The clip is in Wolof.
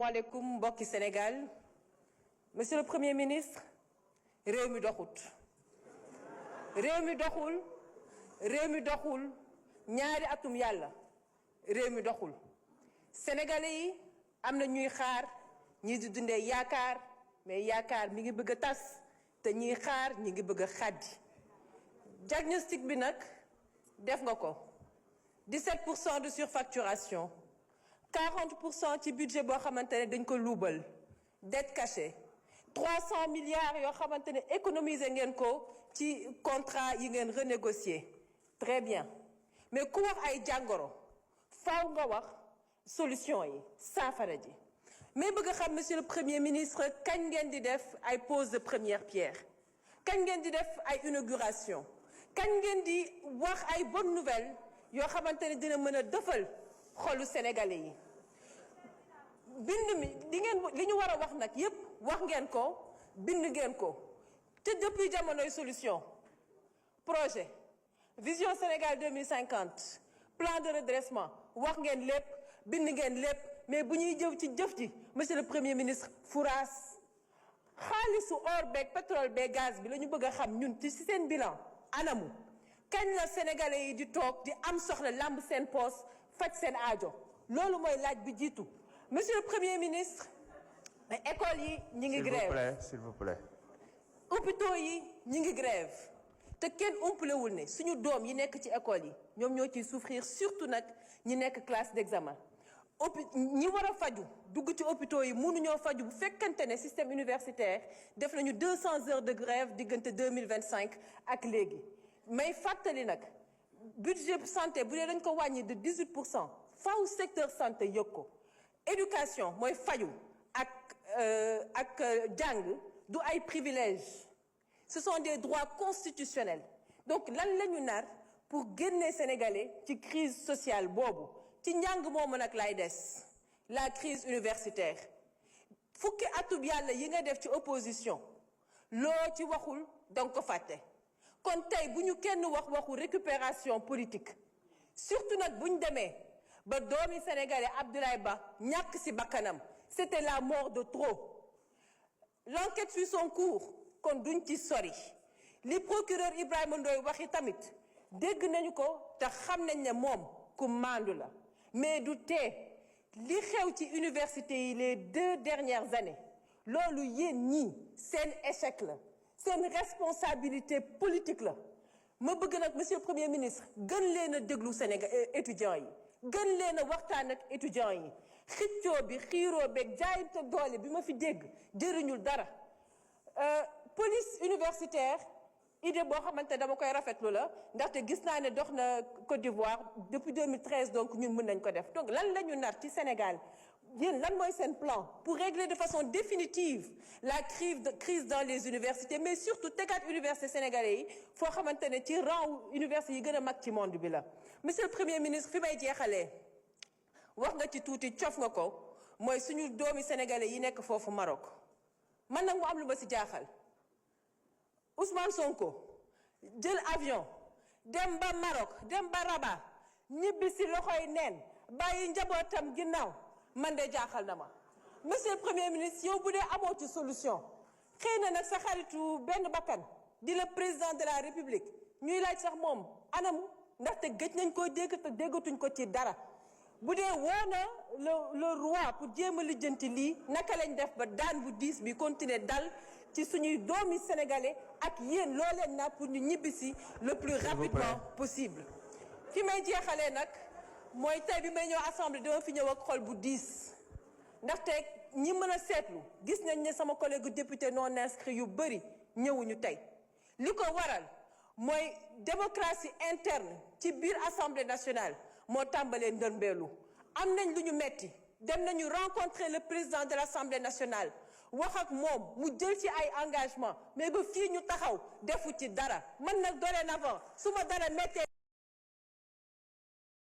Waaleykum mbokki Sénégal monsieur le premier ministre réew mi doxul ñaari atum yàlla réew mi doxul sénégalais yi am na ñuy xaar ñii di dundee yaakaar mais yaakaar mi ngi bëgg a tas te ñiy xaar ñi ngi bëgg a xàddi diagnostic bi nag def nga ko 17% de surfacturation 40% ci budget boo xamante ne dañ ko luubal dette cachée 300 milliards yoo xamante ne économiser ngeen ko ci contrat yi ngeen renégocier très bien mais ku wax ay jàngoro faaw nga wax solution yi saafara ji mais bëgg a xam monsieur le premier ministre kañ ngeen di def ay pose de première pierre kañ ngeen di def ay inauguration kañ ngeen di wax ay bonnes nouvelles yoo xamante ne dina mën a dëfal xolu sénégalais yi bind mi li ñu war a wax nag yépp wax ngeen ko bind ngeen ko te depuis jamonoy solution projet vision Sénégal 2050 plan de redressement wax ngeen lépp bind ngeen lépp mais bu ñuy jëw ci jëf ji monsieur le premier ministre furaas xaalisu or beeg pétrole beeg gaz bi la ñu bëgg a xam ñun ci seen bilan anamu kañ la sénégalais yi di toog di am soxla lamb seen poos faj seen aajo loolu mooy laaj bi jiitu monsieur le premier ministre école yi ñi ngi grève s'il vous plaît hôpitaux yi ñi ngi grève te kenn umpalewul ne suñu doom yi nekk ci école yi ñoom ñoo ciy souffrir surtout nag ñi nekk classe d'examen ñi war a faju dugg ci hôpitaux yi mënuñoo faju bu fekkante ne système universitaire def nañu 200 heures de grève diggante 2025 ak léegi may fàttali nag budget santé bu dee dañ ko wàññi de 18% faaw secteur santé yëg ko éducation mooy faju ak jàng du ay privilèges ce sont des droits constitutionnels donc lan la ñu nar pour génne sénégalais ci crise sociale boobu ci njàng moomu nag lay des la crise universitaire fukki atub yàlla yi nga def ci opposition loo ci waxul danga ko fàtte kon tey bu ñu kenn waxu récupération politique surtout nag bu ñu demee ba doomi sénégalais Abdoulaye Ba ñàkk ci bakkanam c'était la mort de trop l'enquête suit son cours kon duñ ci sori li procureur Ibrahima Ndoye waxi tamit dégg nañu ko te xam nañ ne moom ku maandu la mais du tee li xew ci université yi les 2 dernières années loolu yéen ñii seen échec la seen responsabilité politique la ma bëgg nag monsieur le premier ministre gën leen a déglu Sénégal étudiants yi gën leen a waxtaan ak étudiants yi xiccoo bi xiiroo beeg jaayante doole bi ma fi dégg jëriñul dara police universitaire idée boo xamante dama koy rafetlu la ndaxte gis naa ne dox na Côte d'Ivoire depuis 2013 donc ñun mën nañ ko def donc lan la ñu nar ci Sénégal yéen lan mooy seen plan pour régler de façon définitive la crise dans les universités mais surtout tegaat université sénégalais yi foo xamante ne ci rang université yi gën a mag ci monde bi la monsieur le premier ministre fi may jeexalee wax nga ci tuuti cof nga ko mooy suñu doomi sénégalais yi nekk foofu Maroc man nag mu am lu ma si jaaxal Ousmane Sonko jël avion dem ba Maroc dem ba Rabat ñibbi si loxoy neen bàyyi njabootam ginnaaw man de jaaxal na ma monsieur le premier ministre yow bu dee amoo ci solution xëy na nag sa xaritu benn bakkan di le président de la république ñuy laaj sax moom anamu ndaxte gëj nañ koo dégg te déggatuñ ko ci dara bu dee woo na le roi pour jéem a lijjanti lii naka lañ def ba daan bu diis bi continuer dal ci suñuy doomi sénégalais ak yéen loo leen na pour ñu ñibbisi le plus rapidement possible fi may jeexalee nag mooy tey bi may ñëw assemblée dama fi ñëw ak xol bu diis ndaxte ñi mën a seetlu gis nañ ne sama collègue député non inscrit yu bëri ñëwuñu tey li ko waral mooy démocratie interne ci biir assemblée nationale moo tàmbalee ndërmbeelu am nañ lu ñu metti dem nañu rencontrer le président de l'Assemblée nationale wax ak moom mu jël ci ay engagement mais ba fii ñu taxaw defu ci dara man nag dorénavant su ma dara mettee